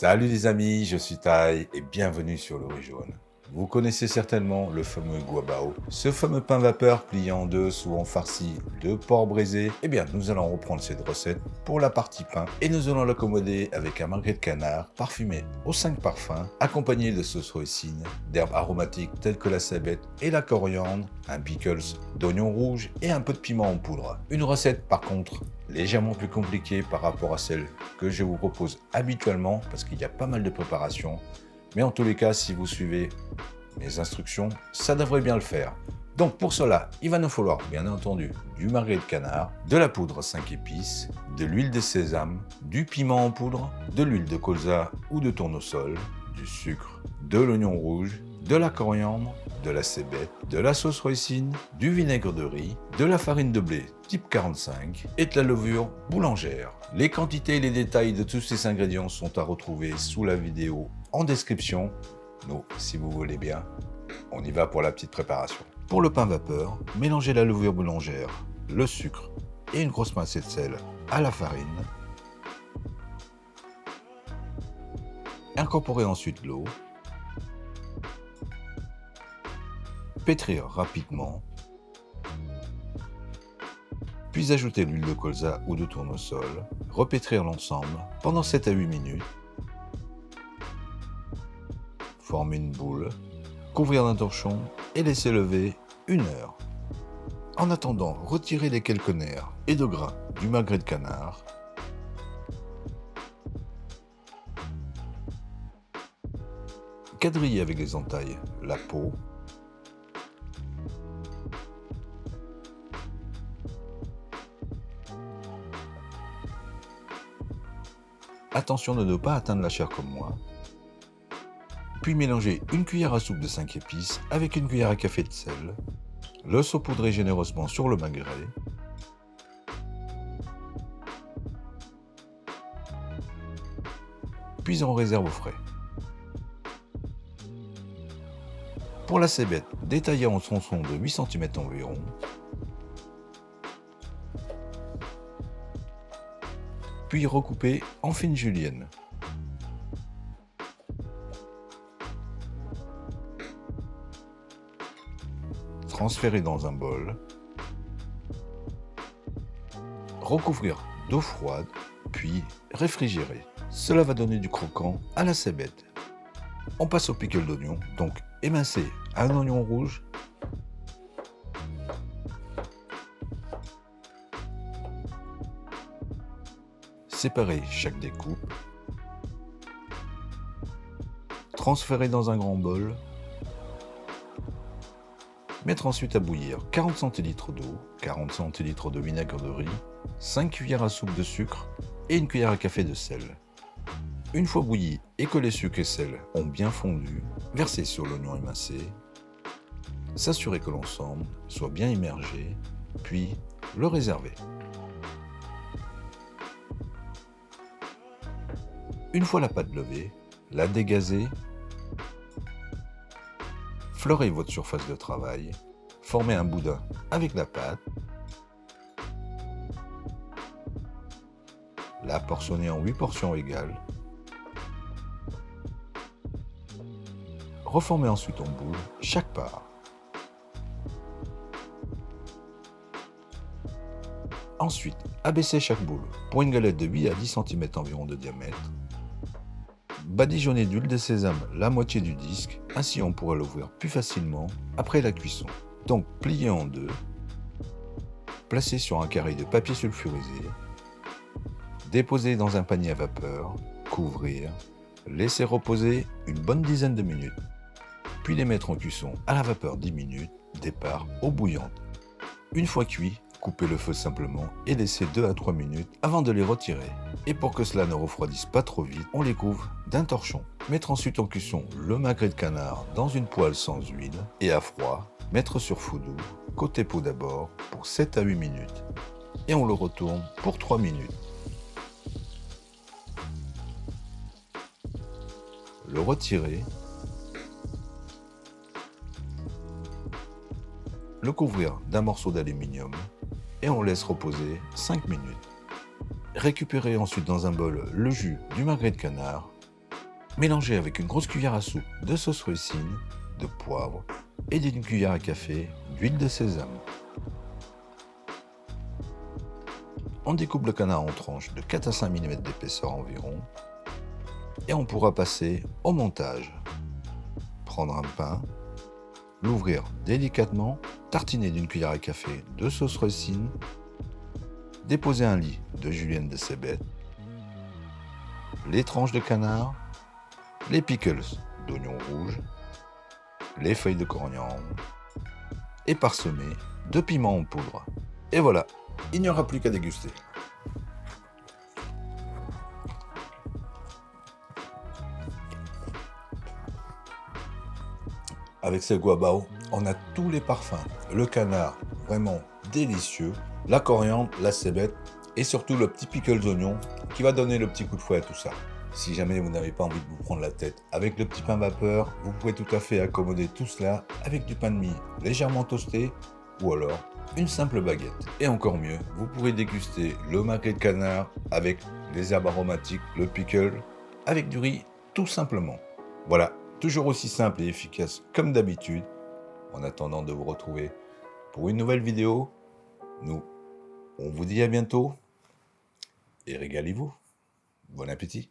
Salut les amis, je suis Tai et bienvenue sur le riz jaune. Vous connaissez certainement le fameux guabao, ce fameux pain vapeur plié en deux, souvent farci de porc braisé. Eh bien, nous allons reprendre cette recette pour la partie pain et nous allons l'accommoder avec un magret de canard parfumé aux 5 parfums, accompagné de sauce hoisin, d'herbes aromatiques telles que la cébette et la coriandre, un pickles d'oignons rouges et un peu de piment en poudre. Une recette par contre légèrement plus compliquée par rapport à celle que je vous propose habituellement parce qu'il y a pas mal de préparation. Mais en tous les cas, si vous suivez mes instructions, ça devrait bien le faire. Donc pour cela, il va nous falloir bien entendu du magret de canard, de la poudre 5 épices, de l'huile de sésame, du piment en poudre, de l'huile de colza ou de tournesol, du sucre, de l'oignon rouge, de la coriandre, de la cébette, de la sauce hoisin, du vinaigre de riz, de la farine de blé type 45 et de la levure boulangère. Les quantités et les détails de tous ces ingrédients sont à retrouver sous la vidéo en description. Donc, si vous voulez bien, on y va pour la petite préparation. Pour le pain vapeur, mélangez la levure boulangère, le sucre et une grosse pincée de sel à la farine. Incorporez ensuite l'eau. Pétrir rapidement. Puis ajouter l'huile de colza ou de tournesol. Repétrir l'ensemble pendant 7 à 8 minutes. Former une boule, couvrir d'un torchon et laisser lever 1 heure. En attendant, retirez les quelques nerfs et de gras du magret de canard. Quadrillez avec les entailles la peau. Attention de ne pas atteindre la chair comme moi. Puis mélangez une cuillère à soupe de 5 épices avec une cuillère à café de sel. Le saupoudrez généreusement sur le magret. Puis on réserve au frais. Pour la cébette, détaillée en tronçons de 8 cm environ. Puis recoupée en fines juliennes. Transférer dans un bol. Recouvrir d'eau froide, puis réfrigérer. Cela va donner du croquant à la cébette. On passe au pickle d'oignon, donc émincé un oignon rouge. Séparer chaque découpe. Transférer dans un grand bol. Mettre ensuite à bouillir 40 cl d'eau, 40 cl de vinaigre de riz, 5 cuillères à soupe de sucre et une cuillère à café de sel. Une fois bouilli et que les sucres et sel ont bien fondu, versez sur l'oignon émincé. S'assurer que l'ensemble soit bien immergé, puis le réserver. Une fois la pâte levée, la dégazer. Fleurez votre surface de travail, formez un boudin avec la pâte, la portionnez en 8 portions égales, reformez ensuite en boule chaque part. Ensuite, abaissez chaque boule pour une galette de 8 à 10 cm environ de diamètre. Badigeonnez d'huile de sésame la moitié du disque, ainsi on pourra l'ouvrir plus facilement après la cuisson. Donc pliez en deux, placez sur un carré de papier sulfurisé, déposez dans un panier à vapeur, couvrir, laisser reposer une bonne dizaine de minutes, puis les mettre en cuisson à la vapeur 10 minutes, départ eau bouillante. Une fois cuit, coupez le feu simplement et laissez 2 à 3 minutes avant de les retirer. Et pour que cela ne refroidisse pas trop vite, on les couvre d'un torchon. Mettre ensuite en cuisson le magret de canard dans une poêle sans huile et à froid, mettre sur feu doux, côté peau d'abord pour 7 à 8 minutes. Et on le retourne pour 3 minutes. Le retirer, le couvrir d'un morceau d'aluminium et on laisse reposer 5 minutes. Récupérez ensuite dans un bol le jus du magret de canard Mélangez avec une grosse cuillère à soupe de sauce ricine, de poivre et d'une cuillère à café d'huile de sésame. On découpe le canard en tranches de 4 à 5 mm d'épaisseur environ et on pourra passer au montage. Prendre un pain, l'ouvrir délicatement, tartiner d'une cuillère à café de sauce ricine, déposer un lit de julienne de cébette, les tranches de canard, les pickles d'oignons rouges, les feuilles de coriandre et parsemer de piment en poudre. Et voilà, il n'y aura plus qu'à déguster. Avec ce guabao, on a tous les parfums. Le canard, vraiment délicieux. La coriandre, la cébette et surtout le petit pickles oignon qui va donner le petit coup de fouet à tout ça. Si jamais vous n'avez pas envie de vous prendre la tête avec le petit pain vapeur, vous pouvez tout à fait accommoder tout cela avec du pain de mie légèrement toasté ou alors une simple baguette. Et encore mieux, vous pourrez déguster le maquet de canard avec les herbes aromatiques, le pickle, avec du riz tout simplement. Voilà, toujours aussi simple et efficace comme d'habitude. En attendant de vous retrouver pour une nouvelle vidéo, on vous dit à bientôt et régalez-vous. Bon appétit!